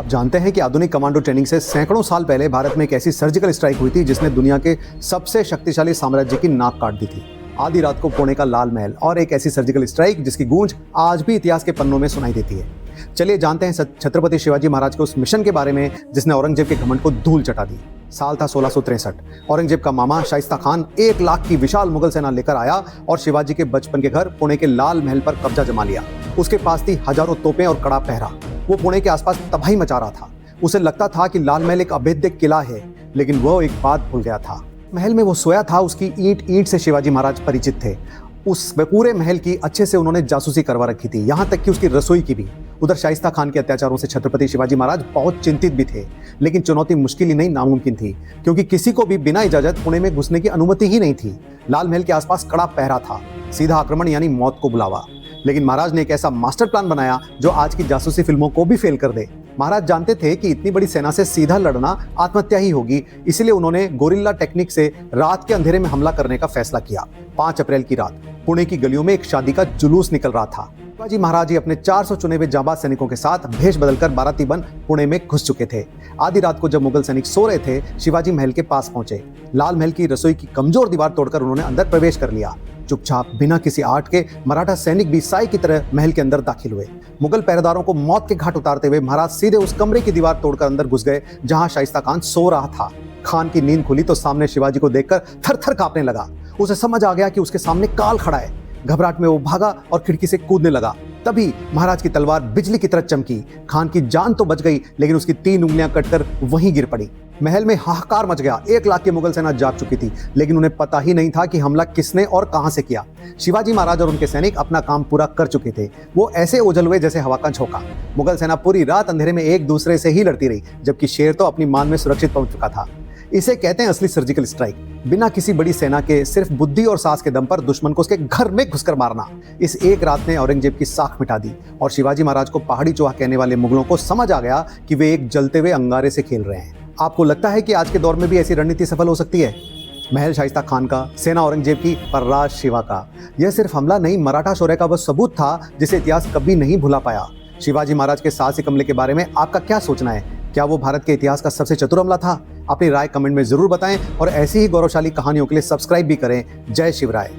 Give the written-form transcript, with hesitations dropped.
आप जानते हैं कि आधुनिक कमांडो ट्रेनिंग से सैकड़ों साल पहले भारत में एक ऐसी सर्जिकल स्ट्राइक हुई थी जिसने दुनिया के सबसे शक्तिशाली साम्राज्य की नाक काट दी थी। आधी रात को पुणे का लाल महल और एक ऐसी सर्जिकल स्ट्राइक जिसकी गूंज आज भी इतिहास के पन्नों में सुनाई देती है। चलिए जानते हैं छत्रपति शिवाजी महाराज के उस मिशन के बारे में जिसने औरंगजेब के घमंड को धूल चटा दी। साल था 1663। औरंगजेब का मामा शाइस्ता खान 1 लाख की विशाल मुगल सेना लेकर आया और शिवाजी के बचपन के घर पुणे के लाल महल पर कब्जा जमा लिया। उसके पास थी हजारों तोपें और कड़ा पहरा। वो पुणे के आसपास तबाही मचा रहा था। उसे लगता था कि लाल महल एक अभेद्य किला है, लेकिन वो एक बात भूल गया था। महल में वो सोया था, उसकी ईंट ईंट से शिवाजी महाराज परिचित थे। उस पूरे महल की अच्छे से उन्होंने जासूसी करवा रखी थी, यहाँ तक कि उसकी रसोई की भी। उधर शाइस्ता खान के अत्याचारों से छत्रपति शिवाजी महाराज बहुत चिंतित भी थे, लेकिन चुनौती मुश्किल ही नहीं नामुमकिन थी, क्योंकि किसी को भी बिना इजाजत पुणे में घुसने की अनुमति ही नहीं थी। लाल महल के आसपास कड़ा पहरा था, सीधा आक्रमण यानी मौत को बुलावा। लेकिन महाराज ने एक ऐसा मास्टर प्लान बनाया जो आज की जासूसी फिल्मों को भी फेल कर दे। महाराज जानते थे कि इतनी बड़ी सेना से सीधा लड़ना आत्महत्या ही होगी, इसलिए उन्होंने गोरिल्ला टेक्निक से रात के अंधेरे में हमला करने का फैसला किया। 5 अप्रैल की रात पुणे की गलियों में एक शादी का जुलूस निकल रहा था। शिवाजी महाराज ही अपने 400 चुने हुए जांबाज सैनिकों के साथ भेष बदलकर बाराती बन पुणे में घुस चुके थे। आधी रात को जब मुगल सैनिक सो रहे थे, शिवाजी महल के पास पहुंचे। लाल महल की रसोई की कमजोर दीवार तोड़कर उन्होंने अंदर प्रवेश कर लिया। चुपचाप बिना किसी आर्ट के मराठा सैनिक भी साई की तरह महल के अंदर दाखिल हुए। मुगल पहरेदारों को मौत के घाट उतारते हुए महाराज सीधे उस कमरे की दीवार तोड़कर अंदर घुस गए जहां शाइस्ता खान सो रहा था। खान की नींद खुली तो सामने शिवाजी को देखकर थर-थर कांपने लगा। उसे समझ आ गया कि उसके सामने काल खड़ा है। घबराहट में वो भागा और खिड़की से कूदने लगा। तभी महाराज की तलवार बिजली की तरह चमकी। खान की जान तो बच गई, लेकिन उसकी 3 उंगलियां कटकर वहीं गिर पड़ी। महल में हाहाकार मच गया। 1 लाख की मुगल सेना जाग चुकी थी, लेकिन उन्हें पता ही नहीं था कि हमला किसने और कहां से किया। शिवाजी महाराज और उनके सैनिक अपना काम पूरा कर चुके थे। वो ऐसे ओझल हुए जैसे हवा का झोंका। मुगल सेना पूरी रात अंधेरे में एक दूसरे से ही लड़ती रही, जबकि शेर तो अपनी मान में सुरक्षित पहुंच चुका था। इसे कहते हैं असली सर्जिकल स्ट्राइक। बिना किसी बड़ी सेना के सिर्फ बुद्धि और साहस के दम पर दुश्मन को उसके घर में घुसकर मारना। इस एक रात ने औरंगजेब की साख मिटा दी और शिवाजी महाराज को पहाड़ी चूहा कहने वाले मुगलों को समझ आ गया कि वे एक जलते हुए अंगारे से खेल रहे हैं। आपको लगता है कि आज के दौर में भी ऐसी रणनीति सफल हो सकती है? महल शाइस्ता खान का, सेना औरंगजेब की, पर राज शिवा का। यह सिर्फ हमला नहीं, मराठा शौर्य का वह सबूत था जिसे इतिहास कभी नहीं भुला पाया। शिवाजी महाराज के साहसिक हमले के बारे में आपका क्या सोचना है? क्या वो भारत के इतिहास का सबसे चतुर हमला था? अपनी राय कमेंट में जरूर बताएं और ऐसी ही गौरवशाली कहानियों के लिए सब्सक्राइब भी करें। जय शिवराय।